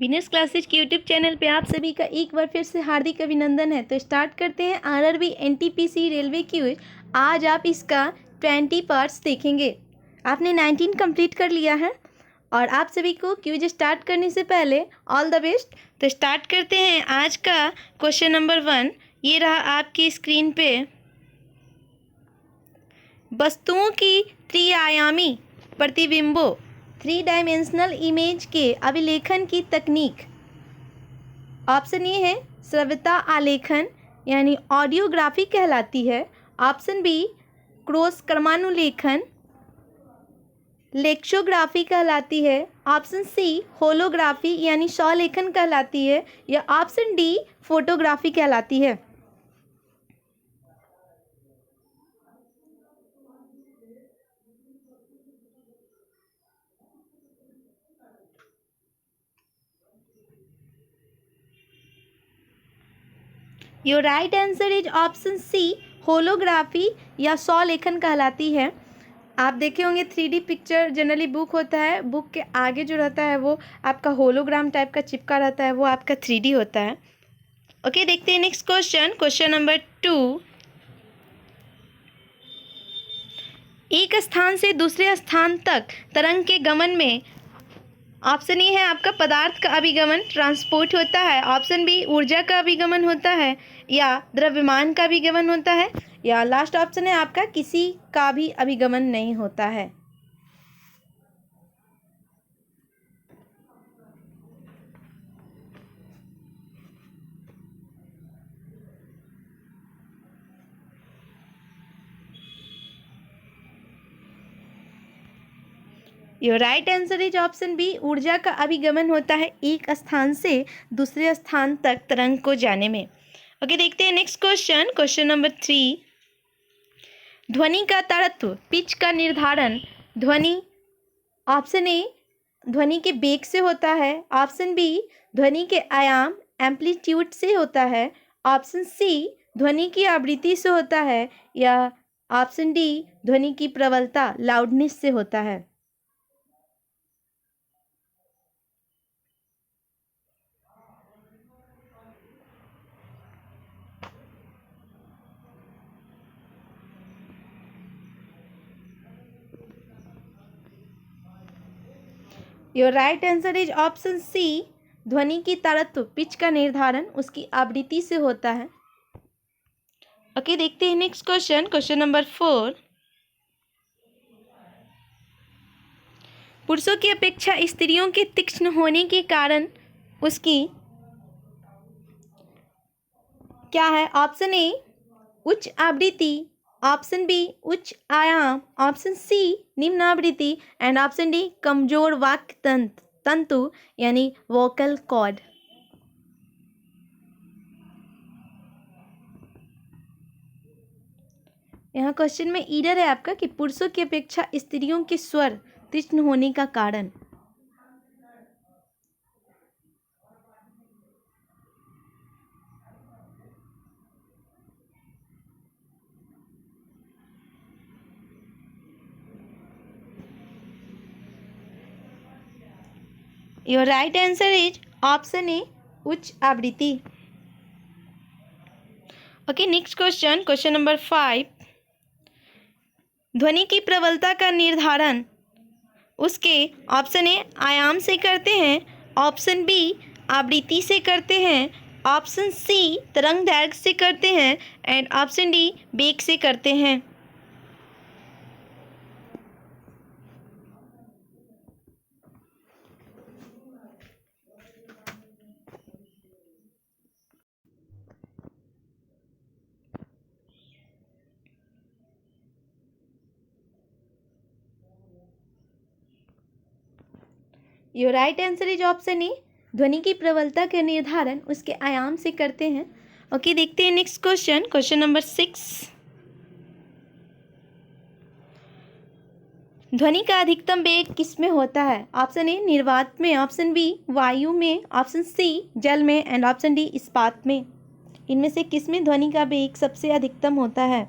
Winners classes के YouTube channel पे आप सभी का एक बार फिर से हार्दिक अभिनंदन है। तो स्टार्ट करते हैं आरआरबी एनटीपीसी रेलवे क्विज। आज आप इसका 20 पार्ट्स देखेंगे। आपने 19 कंप्लीट कर लिया है और आप सभी को क्विज स्टार्ट करने से पहले ऑल द बेस्ट। तो स्टार्ट करते हैं आज का क्वेश्चन नंबर 1। ये रहा आपकी स्क्रीन पे। वस्तुओं की त्रिआयामी प्रतिबिंबों 3 डायमेंशनल इमेज के अभिलेखन की तकनीक। ऑप्शन ए है श्रव्यता आलेखन यानी ऑडियोग्राफी कहलाती है। ऑप्शन बी क्रॉस क्रमानुलेखन लेक्सोग्राफी कहलाती है। ऑप्शन सी होलोग्राफी यानी स्वलेखन कहलाती है, या ऑप्शन डी फोटोग्राफी कहलाती है। Your right answer is option C holography या स्वलेखन कहलाती है। आप देखे होंगे 3D पिक्चर जनरली बुक होता है, बुक के आगे जो रहता है वो आपका होलोग्राम टाइप का चिपका रहता है, वो आपका 3D होता है। ओके, देखते हैं नेक्स्ट क्वेश्चन। Question number 2। एक स्थान से दूसरे स्थान तक तरंग के गमन में ऑप्शन ए है आपका पदार्थ का अभिगमन ट्रांसपोर्ट होता है। ऑप्शन बी ऊर्जा का अभिगमन होता है, या द्रव्यमान का अभिगमन होता है, या लास्ट ऑप्शन है आपका किसी का भी अभिगमन नहीं होता है। Your right answer is option B ऊर्जा का अभिगमन होता है एक स्थान से दूसरे स्थान तक तरंग को जाने में। ओके, देखते हैं नेक्स्ट क्वेश्चन। Question number 3। ध्वनि का ताड़त्व पिच का निर्धारण ध्वनि ऑप्शन ए ध्वनि के बेग से होता है। ऑप्शन बी ध्वनि के आयाम एम्पलीट्यूड से होता है। ऑप्शन सी ध्वनि की आवृत्ति से होता है, या ऑप्शन डी ध्वनि की प्रबलता लाउडनेस से होता है। Your right answer is option C ध्वनि की ताड़त्व पिच का निर्धारण उसकी आवृत्ति से होता है। ओके, देखते हैं नेक्स्ट क्वेश्चन। Question number 4। पुरुषों की अपेक्षा स्त्रियों के तीक्ष्ण होने के कारण उसकी क्या है? ऑप्शन ए उच्च आवृत्ति, ऑप्शन बी उच्च आयाम, ऑप्शन सी निम्न आवृत्ति, एंड ऑप्शन डी कमजोर वाक्य तंतु यानी वोकल कॉर्ड। यहाँ क्वेश्चन में ईरर है आपका कि पुरुषों की अपेक्षा स्त्रियों के स्वर तीक्ष्ण होने का कारण। Your right answer is option ए उच्च आवृत्ति। Okay, next question. Question number 5। ध्वनि की प्रबलता का निर्धारण उसके ऑप्शन ए आयाम से करते हैं, ऑप्शन बी आवृत्ति से करते हैं, ऑप्शन सी तरंग दैर्घ्य से करते हैं, एंड ऑप्शन डी वेग से करते हैं। Your right answer is option ए ध्वनि की प्रबलता का निर्धारण उसके आयाम से करते हैं। ओके, देखते हैं नेक्स्ट क्वेश्चन। Question number 6। ध्वनि का अधिकतम वेग किस में होता है? ऑप्शन ए निर्वात में, ऑप्शन बी वायु में, ऑप्शन सी जल में, एंड ऑप्शन डी इस्पात में। इनमें से किस में ध्वनि का वेग सबसे अधिकतम होता है?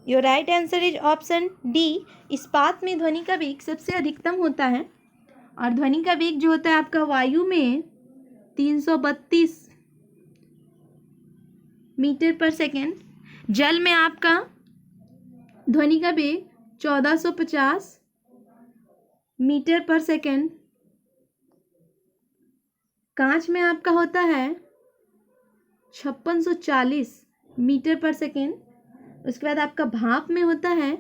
Your right answer is option D. इस्पात में ध्वनि का वेग सबसे अधिकतम होता है और ध्वनि का वेग जो होता है आपका वायु में 332 मीटर पर सेकेंड, जल में आपका ध्वनि का वेग 1450 मीटर पर सेकेंड, कांच में आपका होता है 5640 मीटर पर सेकेंड, उसके बाद आपका भाप में होता है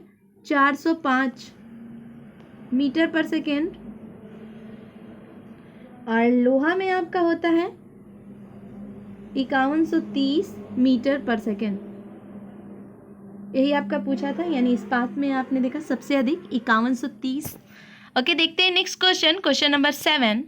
405 मीटर पर सेकेंड और लोहा में आपका होता है 5130 मीटर पर सेकेंड। यही आपका पूछा था, यानी इस्पात में आपने देखा सबसे अधिक 5130। ओके, देखते हैं नेक्स्ट क्वेश्चन। क्वेश्चन नंबर 7,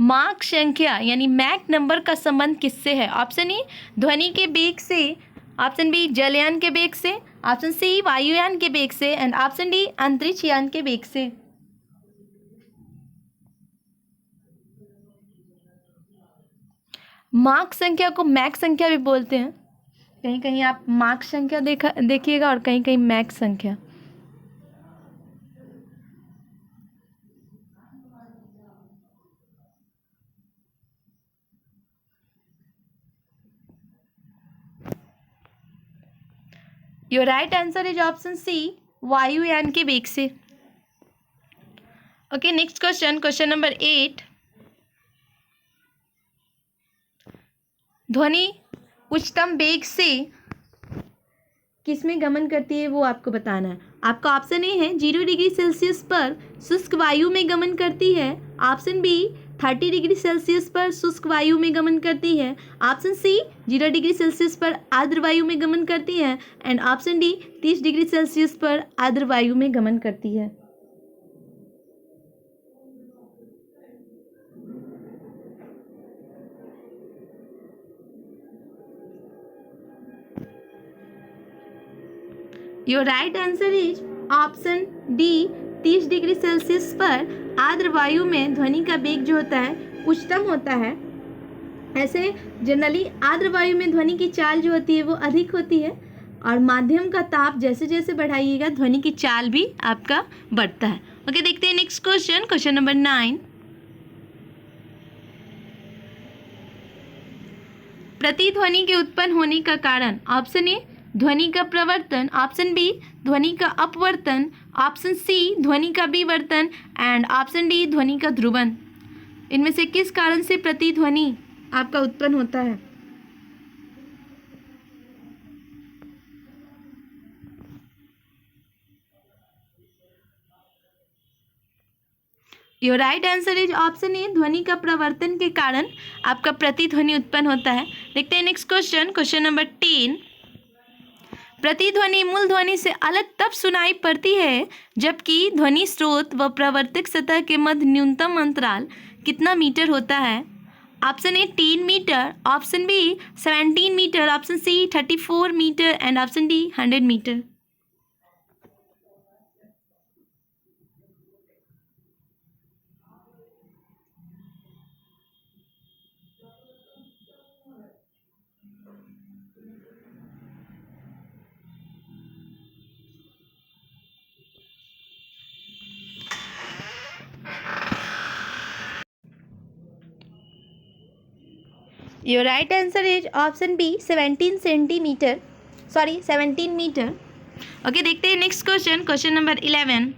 माक संख्या यानी मैक नंबर का संबंध किससे है? ऑप्शन ए ध्वनि के वेग से, ऑप्शन बी जलयान के वेग से, ऑप्शन सी वायुयान के वेग से एंड ऑप्शन डी अंतरिक्ष यान के वेग से। माक संख्या को मैक संख्या भी बोलते हैं। कहीं कहीं आप माक संख्या देखिएगा और कहीं कहीं मैक संख्या। Your right answer is option C वायुयान के वेग से। Okay, next question. Question number 8, ध्वनि उच्चतम वेग से किसमें गमन करती है वो आपको बताना है। आपका ऑप्शन ए है 0 डिग्री सेल्सियस पर शुष्क वायु में गमन करती है, ऑप्शन बी 30 डिग्री सेल्सियस पर शुष्क वायु में गमन करती है, ऑप्शन सी 0 डिग्री सेल्सियस पर आर्द्र वायु में गमन करती है and option D 30 degree Celsius पर आर्द्र वायु में गमन करती है। Your right answer is option D 30 degree Celsius पर आर्द्र वायु में ध्वनि का वेग जो होता है उच्चतम होता है। ऐसे जनरली आर्द्र वायु में ध्वनि की चाल जो होती है वो अधिक होती है और माध्यम का ताप जैसे जैसे बढ़ाइएगा ध्वनि की चाल भी आपका बढ़ता है। ओके, देखते हैं नेक्स्ट क्वेश्चन। क्वेश्चन नंबर 9, प्रतिध्वनि के उत्पन्न होने का कारण। ऑप्शन ए ध्वनि का प्रवर्तन, ऑप्शन बी ध्वनि का अपवर्तन, ऑप्शन सी ध्वनि का विवर्तन एंड ऑप्शन डी ध्वनि का ध्रुवन। इनमें से किस कारण से प्रतिध्वनि आपका उत्पन्न होता है? Your right answer is option ए ध्वनि का प्रवर्तन के कारण आपका प्रतिध्वनि उत्पन्न होता है। देखते हैं नेक्स्ट क्वेश्चन। क्वेश्चन नंबर 10, प्रतिध्वनि मूल ध्वनि से अलग तब सुनाई पड़ती है जबकि ध्वनि स्रोत व प्रवर्तक सतह के मध्य न्यूनतम अंतराल कितना मीटर होता है? Option A 3 metre, option B 17 metre, option C 34 metre and option D 100 metre. Your right answer is option B 17 metre. Okay, देखते हैं नेक्स्ट क्वेश्चन। क्वेश्चन नंबर 11,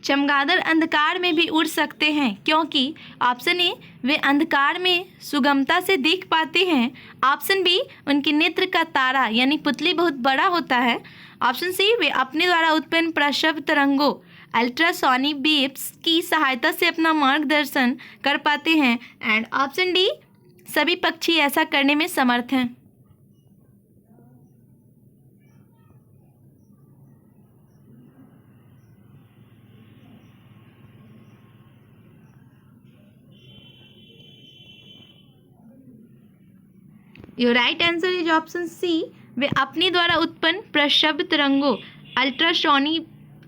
चमगादड़ अंधकार में भी उड़ सकते हैं क्योंकि ऑप्शन ए वे अंधकार में सुगमता से देख पाते हैं, ऑप्शन बी उनके नेत्र का तारा यानी पुतली बहुत बड़ा होता है, ऑप्शन सी वे अपने द्वारा उत्पन्न प्रशब्द तरंगों अल्ट्रासोनिक वेव्स की सहायता से अपना मार्गदर्शन कर पाते हैं एंड ऑप्शन डी सभी पक्षी ऐसा करने में समर्थ हैं। Your right answer is option C वे अपने द्वारा उत्पन्न प्रशब्द तरंगों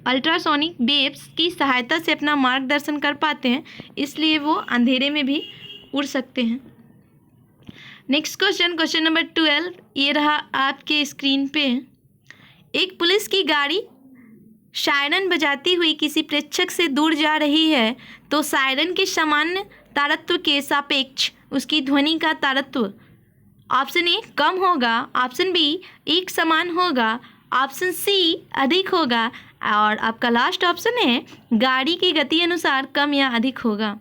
अल्ट्रासोनिक वेव्स की सहायता से अपना मार्गदर्शन कर पाते हैं, इसलिए वो अंधेरे में भी उड़ सकते हैं। नेक्स्ट क्वेश्चन, क्वेश्चन नंबर 12, ये रहा आपके स्क्रीन पे। एक पुलिस की गाड़ी सायरन बजाती हुई किसी प्रेक्षक से दूर जा रही है, तो सायरन के सामान्य तारत्व के सापेक्ष उसकी ध्वनि का तारत्व ऑप्शन ए कम होगा, ऑप्शन बी एक समान होगा, ऑप्शन सी अधिक होगा, और आपका लास्ट ऑप्शन है गाड़ी की गति अनुसार कम या अधिक होगा।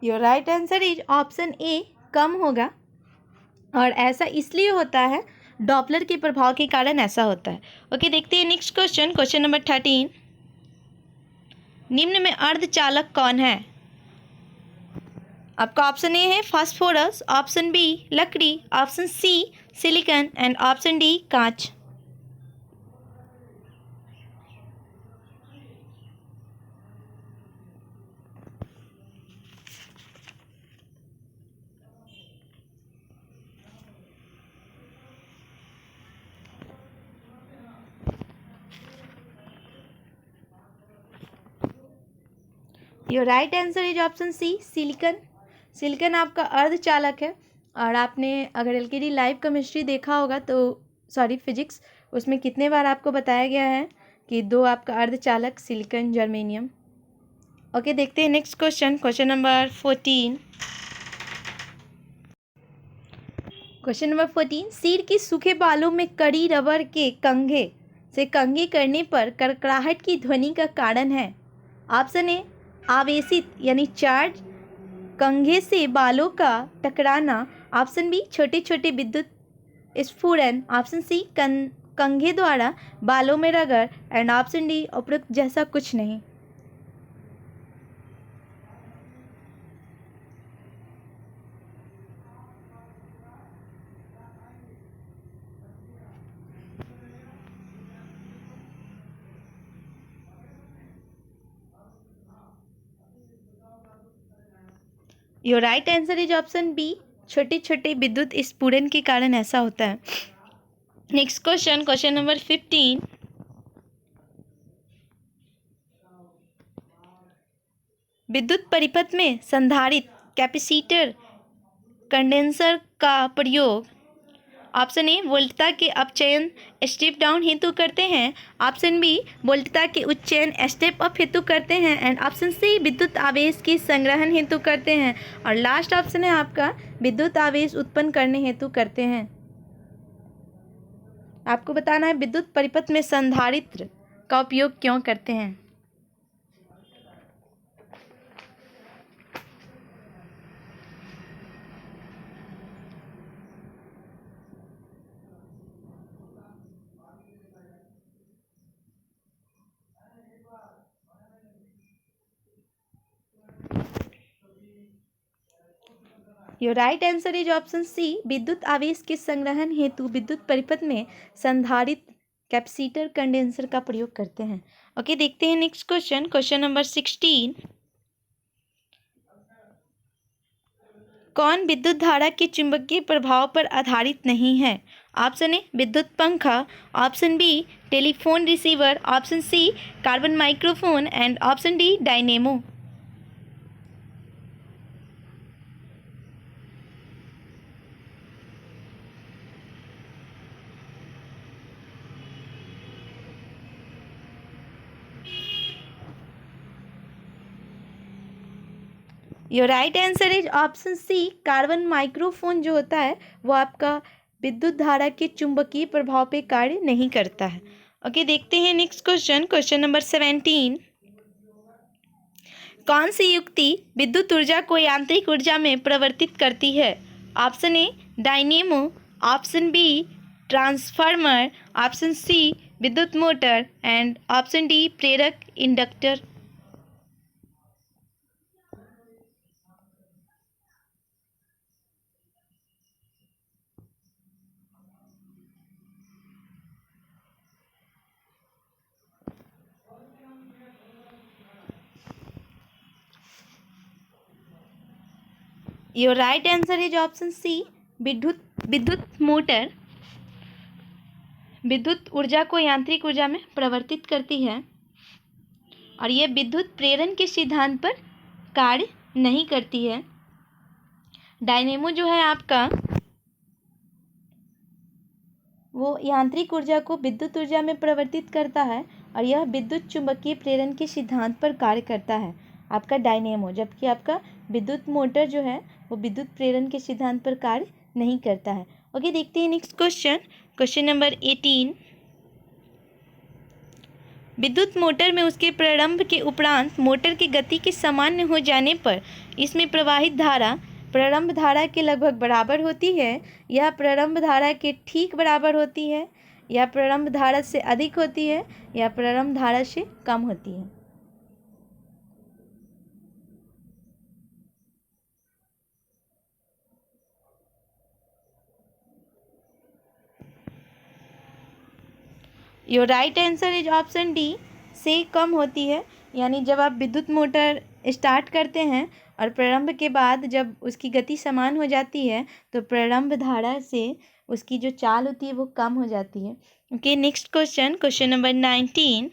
Your right answer is option A कम होगा, और ऐसा इसलिए होता है डॉपलर के प्रभाव के कारण ऐसा होता है। ओके, देखते हैं नेक्स्ट क्वेश्चन, क्वेश्चन नंबर 13। निम्न में अर्धचालक कौन है? आपका ऑप्शन ए है फास्फोरस, ऑप्शन बी लकड़ी, option C silicon and option D कांच। Your right answer is option C silicon. Silicon आपका अर्धचालक है, और आपने अगर एलकेडी लाइव केमिस्ट्री देखा होगा तो सॉरी फिजिक्स, उसमें कितने बार आपको बताया गया है कि दो आपका अर्धचालक सिलिकॉन जर्मेनियम। ओके, देखते हैं next question, question number 14। Question number 14, सिर के सूखे बालों में कड़ी रबर के कंघे से कंघी करने पर कड़कड़ाहट की ध्वनि का कारण है। ऑप्शन ए आवेशित यानी चार्ज कंघे से बालों का टकराना, ऑप्शन बी छोटे छोटे विद्युत स्फुरण, ऑप्शन सी कंघे द्वारा बालों में रगड़, एंड ऑप्शन डी उपरोक्त जैसा कुछ नहीं। Your right answer is option B छोटे छोटे विद्युत स्फुरण के कारण ऐसा होता है। Next question, question number 15। विद्युत परिपथ में संधारित्र कैपेसिटर कंडेंसर का प्रयोग ऑप्शन ए वोल्टता के अपचयन स्टेप डाउन हेतु करते हैं, ऑप्शन बी वोल्टता के उच्चयन स्टेप अप हेतु करते हैं, एंड ऑप्शन सी विद्युत आवेश के संग्रहण हेतु करते हैं, और लास्ट ऑप्शन है आपका विद्युत आवेश उत्पन्न करने हेतु करते हैं। आपको बताना है विद्युत परिपथ में संधारित्र का उपयोग क्यों करते हैं। Your right answer is option C विद्युत आवेश के संग्रहण हेतु विद्युत परिपथ में संधारित्र कैपेसिटर कंडेंसर का प्रयोग करते हैं। ओके, देखते हैं नेक्स्ट क्वेश्चन, क्वेश्चन नंबर 16। कौन विद्युत धारा के चुंबकीय प्रभाव पर आधारित नहीं है? ऑप्शन ए विद्युत पंखा, option B telephone receiver, option C carbon microphone, and option D dynamo. Your right answer is option C carbon microphone जो होता है वो आपका विद्युत धारा के चुंबकीय प्रभाव पे कार्य नहीं करता है। ओके, देखते हैं नेक्स्ट क्वेश्चन, क्वेश्चन नंबर 17। कौन सी युक्ति विद्युत ऊर्जा को यांत्रिक ऊर्जा में परिवर्तित करती है? Option A dynamo, option B transformer, option C विद्युत मोटर, एंड ऑप्शन डी प्रेरक inductor. Your right answer is option C, विद्युत विद्युत मोटर विद्युत ऊर्जा को यांत्रिक ऊर्जा में परिवर्तित करती है और यह विद्युत प्रेरण के सिद्धांत पर कार्य नहीं करती है। डायनेमो जो है आपका वो यांत्रिक ऊर्जा को विद्युत ऊर्जा में परिवर्तित करता है और यह विद्युत चुंबकीय प्रेरण के सिद्धांत पर कार्य करता है, आपका डायनेमो। जबकि आपका विद्युत मोटर जो है वो विद्युत प्रेरण के सिद्धांत पर कार्य नहीं करता है। ओके, देखते हैं नेक्स्ट क्वेश्चन, क्वेश्चन नंबर 18। विद्युत मोटर में उसके प्रारंभ के उपरांत मोटर की गति के सामान्य हो जाने पर इसमें प्रवाहित धारा प्रारंभ धारा के लगभग बराबर होती है, या प्रारंभ धारा के ठीक बराबर होती है, या प्रारंभ धारा से अधिक होती है, या प्रारंभ धारा से कम होती है। Your right answer is option D, से कम होती है। यानी जब आप विद्युत मोटर स्टार्ट करते हैं और प्रारंभ के बाद जब उसकी गति समान हो जाती है तो प्रारंभ धारा से उसकी जो चाल होती है वो कम हो जाती है। Okay, next question, question number 19।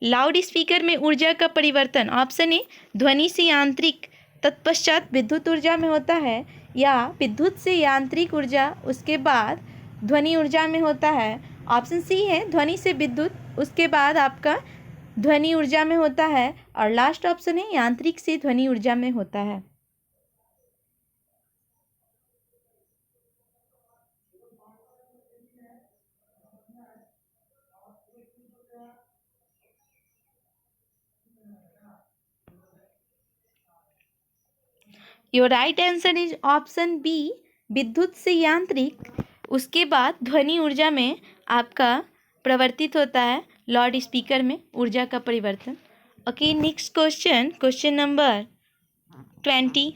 Loud speaker में ऊर्जा का परिवर्तन ऑप्शन ए ध्वनि से यांत्रिक तत्पश्चात विद्युत ऊर्जा में होता है, या विद्युत से यांत्रिक ऊर्जा उसके बाद ध्वनि ऊर्जा में होता है। ऑप्शन सी है ध्वनि से विद्युत उसके बाद आपका ध्वनि ऊर्जा में होता है, और लास्ट ऑप्शन है यांत्रिक से ध्वनि ऊर्जा में होता है। Your right answer is option B, विद्युत से यांत्रिक उसके बाद ध्वनि ऊर्जा में आपका परिवर्तित होता है, लाउड स्पीकर में ऊर्जा का परिवर्तन। Okay, next question, question number 20।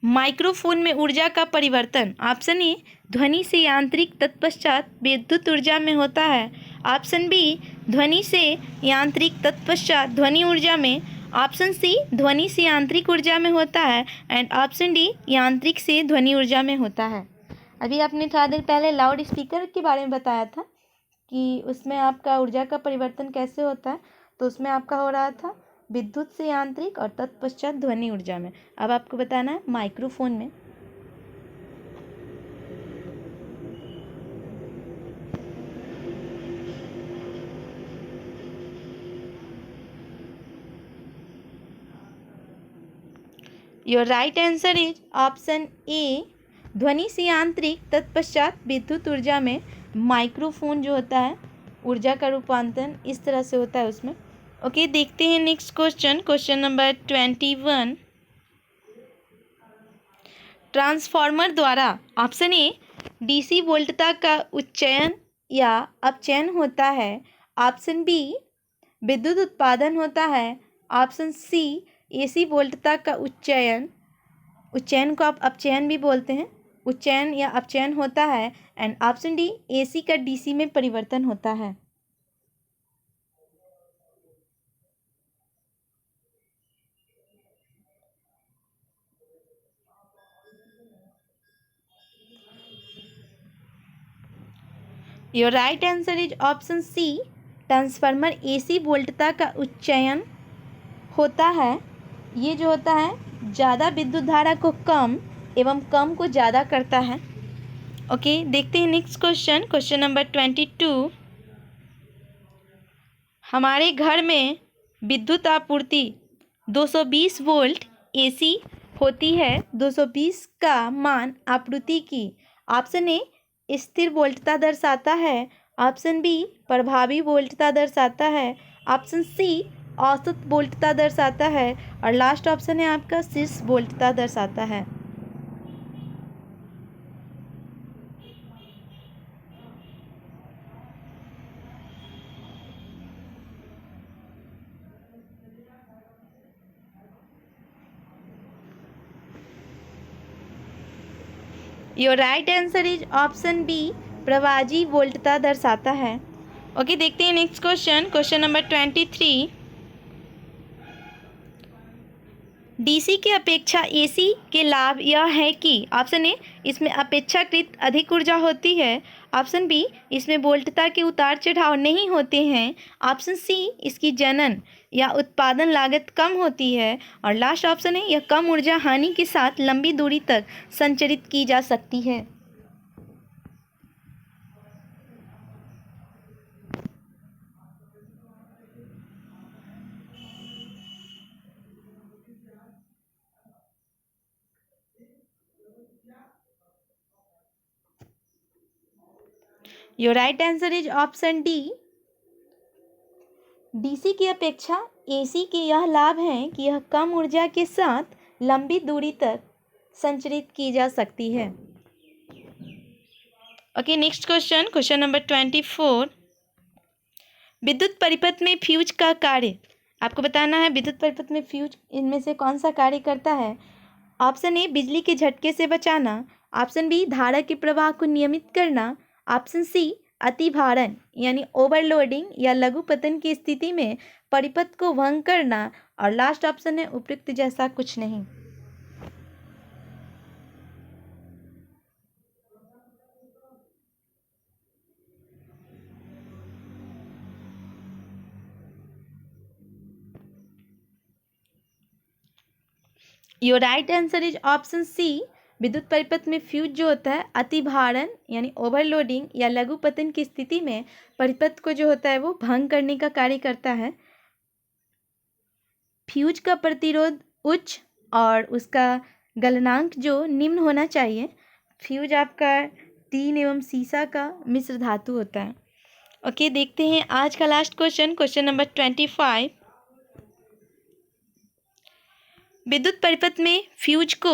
Microphone में ऊर्जा का परिवर्तन ऑप्शन ए ध्वनि से यांत्रिक तत्पश्चात विद्युत ऊर्जा में होता है, ऑप्शन बी ध्वनि से यांत्रिक तत्पश्चात ध्वनि ऊर्जा में, ऑप्शन सी ध्वनि से यांत्रिक ऊर्जा में होता है, एंड ऑप्शन डी यांत्रिक से ध्वनि ऊर्जा में होता है। अभी आपने थोड़ा देर पहले लाउड स्पीकर के बारे में बताया था कि उसमें आपका ऊर्जा का परिवर्तन कैसे होता है, तो उसमें आपका हो रहा था विद्युत से यांत्रिक और तत्पश्चात ध्वनि ऊर्जा में। अब आपको बताना है माइक्रोफोन में। Your right answer is option ए, ध्वनि से यांत्रिक तत्पश्चात विद्युत ऊर्जा में माइक्रोफोन जो होता है ऊर्जा का रूपांतरण इस तरह से होता है उसमें। ओके, देखते हैं next question, question number 21। Transformer द्वारा ऑप्शन ए डीसी वोल्टता का उच्चयन या अपचयन होता है, ऑप्शन बी विद्युत उत्पादन होता है, ऑप्शन सी एसी वोल्टता का उच्चयन को आप अपचयन भी बोलते हैं, उच्चयन या अपचयन होता है, एंड ऑप्शन डी एसी का डीसी में परिवर्तन होता है। Your right answer is option C, transformer AC वोल्टता का उच्चयन होता है। ये जो होता है ज़्यादा विद्युत धारा को कम एवं कम को ज़्यादा करता है। ओके, देखते हैं नेक्स्ट क्वेश्चन, क्वेश्चन नंबर 22। हमारे घर में विद्युत आपूर्ति 220 वोल्ट एसी होती है। 220 का मान आपूर्ति की ऑप्शन ए स्थिर वोल्टता दर्शाता है, ऑप्शन बी प्रभावी वोल्टता दर्शाता है, ऑप्शन सी औसत वोल्टता दर्शाता है, और लास्ट ऑप्शन है आपका शीर्ष वोल्टता दर्शाता है। Your right answer is option B, प्रभावी वोल्टता दर्शाता है। ओके, देखते हैं next question, question number 23। DC की अपेक्षा एसी के लाभ यह है कि ऑप्शन ए, इसमें अपेक्षाकृत अधिक ऊर्जा होती है। ऑप्शन बी, इसमें वोल्टता के उतार चढ़ाव नहीं होते हैं। ऑप्शन सी, इसकी जनन या उत्पादन लागत कम होती है। और लास्ट ऑप्शन है, यह कम ऊर्जा हानि के साथ लंबी दूरी तक संचरित की जा सकती है। Your right answer is option D. DC की अपेक्षा एसी के यह लाभ हैं कि यह कम ऊर्जा के साथ लंबी दूरी तक संचरित की जा सकती है। Okay, next question, question number 24। विद्युत परिपथ में फ्यूज का कार्य, आपको बताना है विद्युत परिपथ में फ्यूज इनमें से कौन सा कार्य करता है। ऑप्शन ए, बिजली के झटके से बचाना। ऑप्शन बी, धारा के प्रवाह को नियमित करना। ऑप्शन सी, अतिभारण यानी ओवरलोडिंग या लघु पतन की स्थिति में परिपथ को भंग करना। और लास्ट ऑप्शन है उपयुक्त जैसा कुछ नहीं। Your right answer is option C. विद्युत परिपथ में फ्यूज जो होता है अतिभारण यानी ओवरलोडिंग या लघु पतन की स्थिति में परिपथ को जो होता है वो भंग करने का कार्य करता है। फ्यूज का प्रतिरोध उच्च और उसका गलनांक जो निम्न होना चाहिए। फ्यूज आपका टीन एवं सीसा का मिश्र धातु होता है। ओके, देखते हैं आज का लास्ट क्वेश्चन, क्वेश्चन नंबर 25। विद्युत परिपथ में फ्यूज को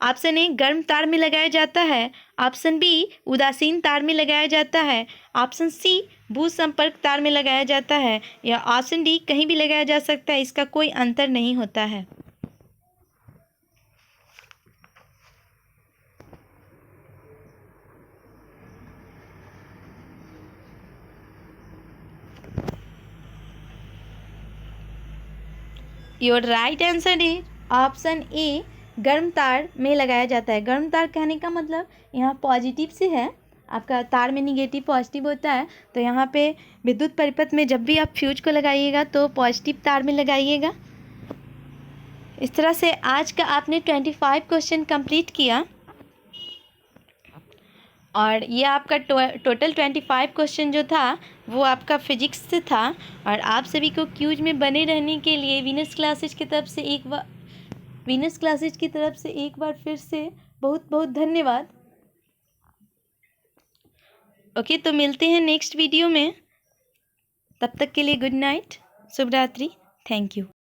ऑप्शन ए, गर्म तार में लगाया जाता है। ऑप्शन बी, उदासीन तार में लगाया जाता है। ऑप्शन सी, भू संपर्क तार में लगाया जाता है। या ऑप्शन डी, कहीं भी लगाया जा सकता है, इसका कोई अंतर नहीं होता है। Your right answer is option ए, गर्म तार में लगाया जाता है। गर्म तार कहने का मतलब यहाँ पॉजिटिव से है, आपका तार में निगेटिव पॉजिटिव होता है। तो यहाँ पे विद्युत परिपथ में जब भी आप फ्यूज को लगाइएगा तो पॉजिटिव तार में लगाइएगा। इस तरह से आज का आपने 25 क्वेश्चन कंप्लीट किया और ये आपका टोटल 25 क्वेश्चन जो था वो आपका फिजिक्स से था। और आप सभी को क्यूज में बने रहने के लिए वीनस क्लासेज की तरफ से एक बार फिर से बहुत बहुत धन्यवाद। ओके, तो मिलते हैं नेक्स्ट वीडियो में, तब तक के लिए गुड नाइट, शुभ रात्रि, थैंक यू।